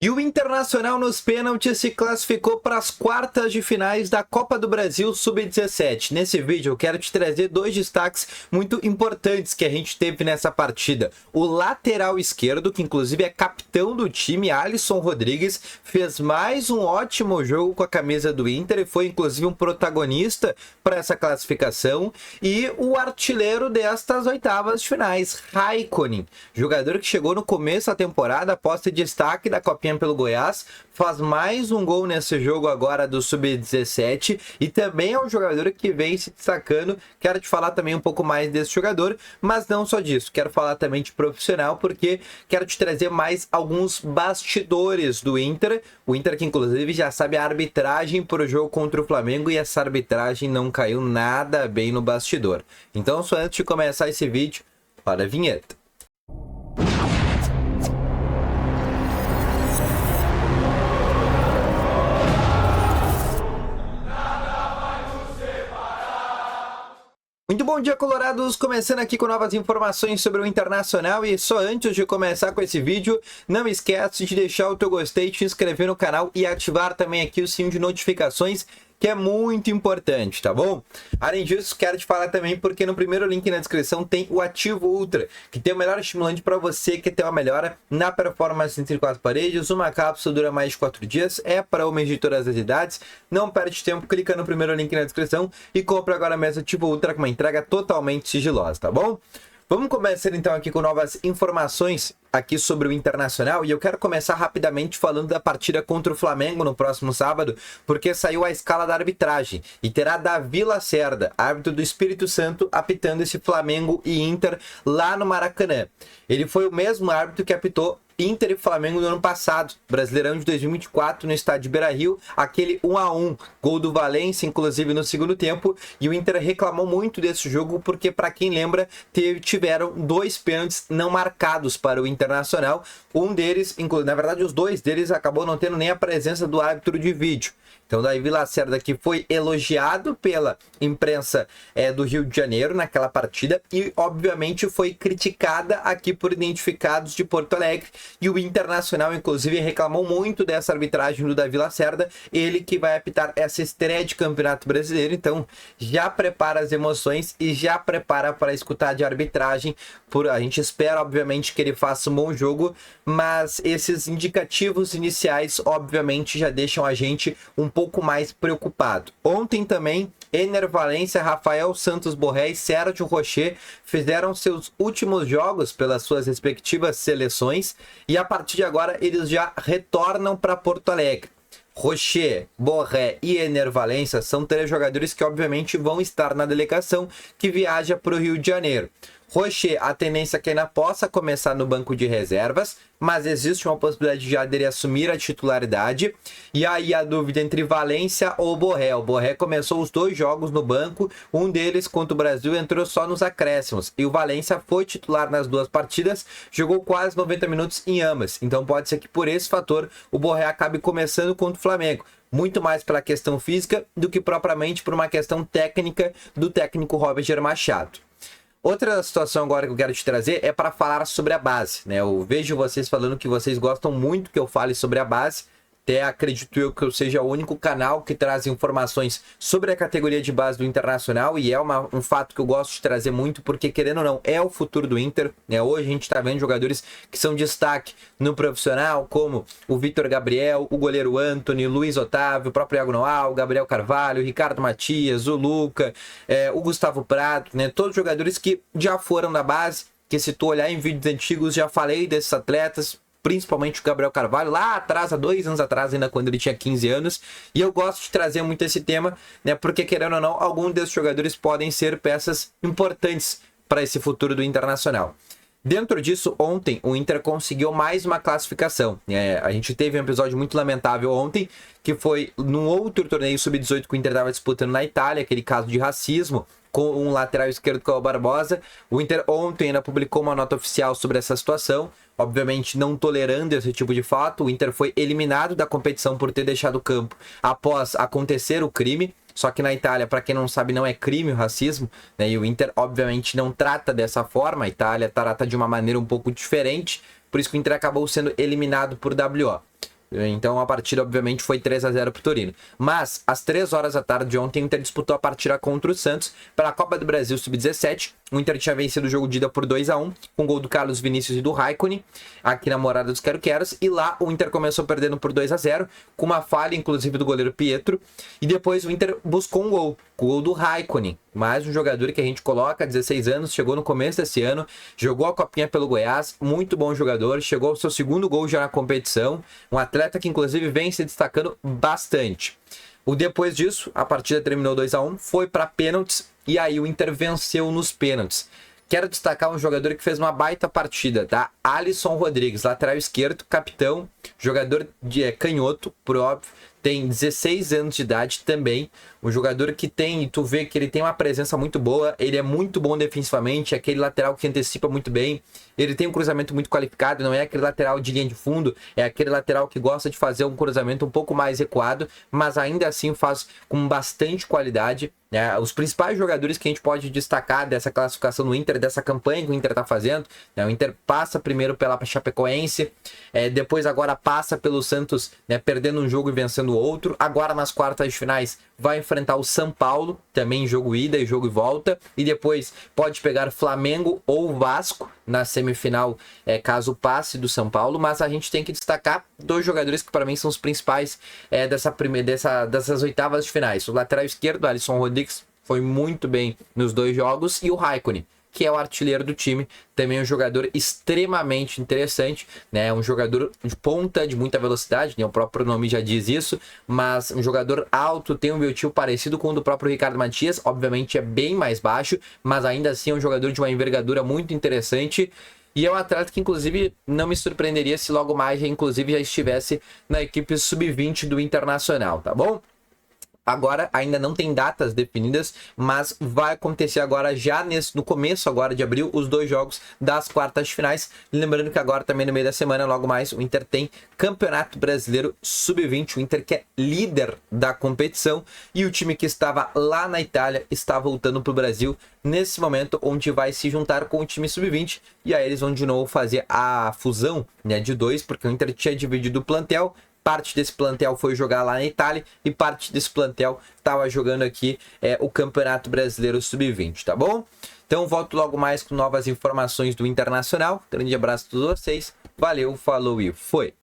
E o Internacional nos pênaltis se classificou para as quartas de finais da Copa do Brasil Sub-17. Nesse vídeo eu quero te trazer dois destaques muito importantes que a gente teve nessa partida. O lateral esquerdo, que inclusive é capitão do time, Alisson Rodrigues, fez mais um ótimo jogo com a camisa do Inter e foi inclusive um protagonista para essa classificação. E o artilheiro destas oitavas de finais, Raikkonen, jogador que chegou no começo da temporada após ter destaque da Copinha pelo Goiás, faz mais um gol nesse jogo agora do Sub-17 e também é um jogador que vem se destacando. Quero te falar também um pouco mais desse jogador, mas não só disso, quero falar também de profissional, porque quero te trazer mais alguns bastidores do Inter. O Inter que inclusive já sabe a arbitragem para o jogo contra o Flamengo e essa arbitragem não caiu nada bem no bastidor. Então, só antes de começar esse vídeo, para a vinheta. Muito bom dia, colorados! Começando aqui com novas informações sobre o Internacional e só antes de começar com esse vídeo, não esquece de deixar o teu gostei, te inscrever no canal e ativar também aqui o sininho de notificações, que é muito importante, tá bom? Além disso, quero te falar também porque no primeiro link na descrição tem o Ativo Ultra, que tem o melhor estimulante para você que tem uma melhora na performance entre quatro paredes. Uma cápsula dura mais de 4 dias, é para homens de todas as idades. Não perde tempo, clica no primeiro link na descrição e compra agora mesmo o Ativo Ultra com uma entrega totalmente sigilosa, tá bom? Vamos começar então aqui com novas informações aqui sobre o Internacional e eu quero começar rapidamente falando da partida contra o Flamengo no próximo sábado, porque saiu a escala da arbitragem e terá Davi Lacerda, árbitro do Espírito Santo, apitando esse Flamengo e Inter lá no Maracanã. Ele foi o mesmo árbitro que apitou Inter e Flamengo no ano passado, Brasileirão de 2024 no estádio Beira-Rio, aquele 1-1, gol do Valencia, inclusive no segundo tempo, e o Inter reclamou muito desse jogo porque, para quem lembra, tiveram 2 pênaltis não marcados para o Internacional, um deles, na verdade os 2 deles acabou não tendo nem a presença do árbitro de vídeo. Então, Davi Lacerda que foi elogiado pela imprensa do Rio de Janeiro naquela partida e, obviamente, foi criticada aqui por identificados de Porto Alegre. E o Internacional, inclusive, reclamou muito dessa arbitragem do Davi Lacerda, ele que vai apitar essa estreia de Campeonato Brasileiro. Então, já prepara as emoções e já prepara para escutar de arbitragem. A gente espera, obviamente, que ele faça um bom jogo, mas esses indicativos iniciais, obviamente, já deixam a gente um pouco mais preocupado. Ontem também, Ener Valencia, Rafael Santos Borré e Sérgio Rocher fizeram seus últimos jogos pelas suas respectivas seleções e a partir de agora eles já retornam para Porto Alegre. Rocher, Borré e Ener Valencia são 3 jogadores que obviamente vão estar na delegação que viaja para o Rio de Janeiro. Rocher, a tendência é que ainda possa começar no banco de reservas, mas existe uma possibilidade de já dele assumir a titularidade. E aí a dúvida entre Valencia ou Borré. O Borré começou os 2 jogos no banco, um deles contra o Brasil entrou só nos acréscimos. E o Valencia foi titular nas 2 partidas, jogou quase 90 minutos em ambas. Então pode ser que por esse fator o Borré acabe começando contra o Flamengo. Muito mais pela questão física do que propriamente por uma questão técnica do técnico Roger Machado. Outra situação agora que eu quero te trazer é para falar sobre a base, né? Eu vejo vocês falando que vocês gostam muito que eu fale sobre a base. Até acredito eu que eu seja o único canal que traz informações sobre a categoria de base do Internacional e é um fato que eu gosto de trazer muito porque, querendo ou não, é o futuro do Inter, né? Hoje a gente está vendo jogadores que são destaque no profissional, como o Vitor Gabriel, o goleiro Antony, Luiz Otávio, o próprio Iago Noal, o Gabriel Carvalho, o Ricardo Matias, o Luca, o Gustavo Prato, né? Todos jogadores que já foram da base, que se tu olhar em vídeos antigos já falei desses atletas, principalmente o Gabriel Carvalho, lá atrás, há 2 anos atrás, ainda quando ele tinha 15 anos, e eu gosto de trazer muito esse tema, né, porque querendo ou não, alguns desses jogadores podem ser peças importantes para esse futuro do Internacional. Dentro disso, ontem o Inter conseguiu mais uma classificação. A gente teve um episódio muito lamentável ontem, que foi num outro torneio sub-18 que o Inter estava disputando na Itália, aquele caso de racismo, com um lateral esquerdo que é o Barbosa. O Inter ontem ainda publicou uma nota oficial sobre essa situação, obviamente não tolerando esse tipo de fato. O Inter foi eliminado da competição por ter deixado o campo após acontecer o crime. Só que na Itália, para quem não sabe, não é crime o racismo, né? E o Inter, obviamente, não trata dessa forma. A Itália trata de uma maneira um pouco diferente. por isso que o Inter acabou sendo eliminado por WO. Então a partida obviamente foi 3-0 pro Torino. Mas às 3 horas da tarde de ontem o Inter disputou a partida contra o Santos pela Copa do Brasil Sub-17. O Inter tinha vencido o jogo de ida por 2-1, com gol do Carlos Vinícius e do Raikkonen, aqui na morada dos Quero-Queros. E lá o Inter começou perdendo por 2-0, com uma falha inclusive do goleiro Pietro. E depois o Inter buscou um gol, com o gol do Raikkonen. Mais um jogador que a gente coloca, 16 anos, chegou no começo desse ano, jogou a copinha pelo Goiás, muito bom jogador, chegou ao seu segundo gol já na competição, um atleta que inclusive vem se destacando bastante. Depois disso, a partida terminou 2-1, foi para pênaltis e aí o Inter venceu nos pênaltis. Quero destacar um jogador que fez uma baita partida, tá? Alisson Rodrigues, lateral esquerdo, capitão, jogador de canhoto, por óbvio, tem 16 anos de idade também, um jogador que tem, tu vê que ele tem uma presença muito boa, ele é muito bom defensivamente, é aquele lateral que antecipa muito bem, ele tem um cruzamento muito qualificado, não é aquele lateral de linha de fundo, é aquele lateral que gosta de fazer um cruzamento um pouco mais recuado, mas ainda assim faz com bastante qualidade. Os principais jogadores que a gente pode destacar dessa classificação do Inter, dessa campanha que o Inter está fazendo, o Inter passa primeiro pela Chapecoense, depois agora passa pelo Santos, perdendo um jogo e vencendo o outro, agora nas quartas de finais vai enfrentar o São Paulo, também jogo ida e jogo e volta, e depois pode pegar Flamengo ou Vasco na semifinal, caso passe do São Paulo, mas a gente tem que destacar dois jogadores que para mim são os principais dessas oitavas de finais. O lateral esquerdo, Alisson Rodrigues, foi muito bem nos dois jogos, e o Raikkonen, que é o artilheiro do time, também um jogador extremamente interessante, um jogador de ponta, de muita velocidade, o próprio nome já diz isso, mas um jogador alto, tem um biotipo parecido com o do próprio Ricardo Matias, obviamente é bem mais baixo, mas ainda assim é um jogador de uma envergadura muito interessante, e é um atleta que inclusive não me surpreenderia se logo mais inclusive já estivesse na equipe sub-20 do Internacional, tá bom? Agora ainda não tem datas definidas, mas vai acontecer agora já no começo agora de abril os dois jogos das quartas de finais. Lembrando que agora também no meio da semana, logo mais, o Inter tem Campeonato Brasileiro Sub-20, o Inter que é líder da competição, e o time que estava lá na Itália está voltando para o Brasil nesse momento, onde vai se juntar com o time Sub-20, e aí eles vão de novo fazer a fusão de dois, porque o Inter tinha dividido o plantel. Parte desse plantel foi jogar lá na Itália e parte desse plantel estava jogando aqui o Campeonato Brasileiro Sub-20, tá bom? Então volto logo mais com novas informações do Internacional. Grande abraço a todos vocês. Valeu, falou e foi!